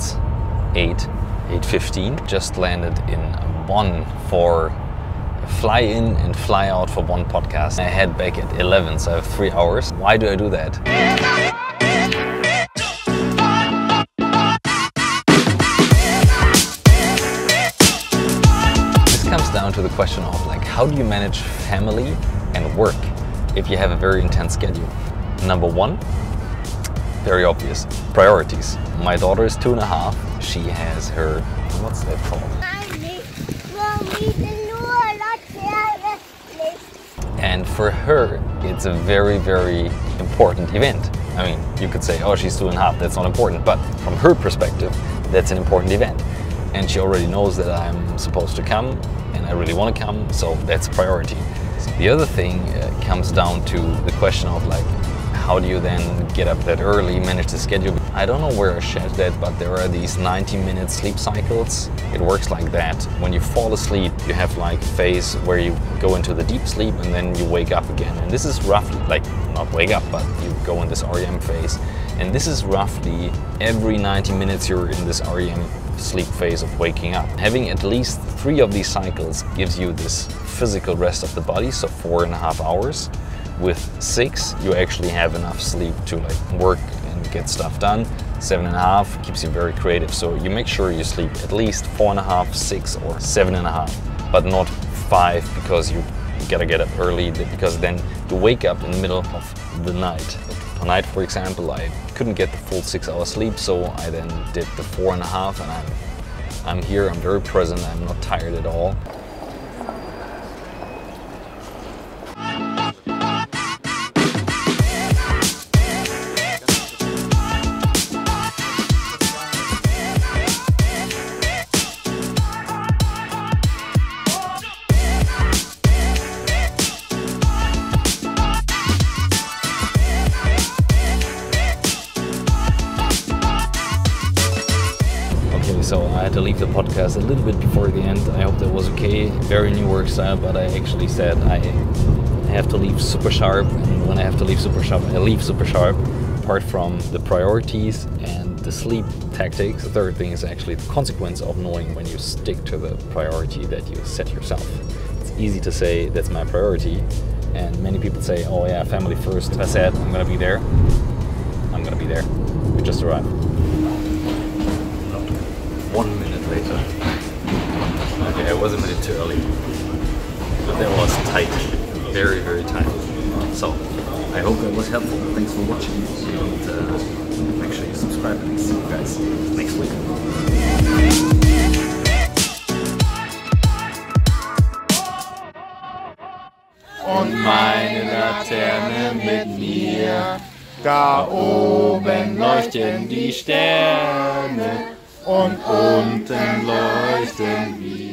It's 8:15. Just landed in Bonn for fly in and fly out for one podcast. I head back at 11, so I have 3 hours. Why do I do that? This comes down to the question of like, how do you manage family and work if you have a very intense schedule? Number one, very obvious, priorities. My daughter is 2.5. She has her, what's that called? And for her, it's a very, very important event. I mean, you could say, oh, she's 2.5, that's not important. But from her perspective, that's an important event. And she already knows that I'm supposed to come and I really want to come, so that's a priority. The other thing comes down to the question of like, how do you then get up that early, manage the schedule? I don't know where I shared that, but there are these 90-minute sleep cycles. It works like that. When you fall asleep, you have like a phase where you go into the deep sleep and then you wake up again. And this is roughly, like, not wake up, but you go in this REM phase. And this is roughly every 90 minutes you're in this REM sleep phase of waking up. Having at least 3 of these cycles gives you this physical rest of the body, so 4.5 hours. With 6, you actually have enough sleep to like work and get stuff done. 7.5 keeps you very creative. So you make sure you sleep at least 4.5, 6 or 7.5, but not 5 because you gotta get up early, because then you wake up in the middle of the night. Tonight, for example, I couldn't get the full 6-hour sleep, so I then did the 4.5 and I'm here, I'm very present, I'm not tired at all. So I had to leave the podcast a little bit before the end. I hope that was okay. Very new work style, but I actually said I have to leave super sharp. And when I have to leave super sharp, I leave super sharp. Apart from the priorities and the sleep tactics, the third thing is actually the consequence of knowing when you stick to the priority that you set yourself. It's easy to say that's my priority. And many people say, oh yeah, family first. If I said I'm gonna be there, I'm gonna be there. We just arrived. 1 minute later. Okay, I was a minute too early, but that was tight, very, very tight. So, I hope that was helpful. Thanks for watching, and make sure you subscribe and see you guys next week. Und meine Laterne mit mir, da oben leuchten die Sterne. Und unten leuchten wir.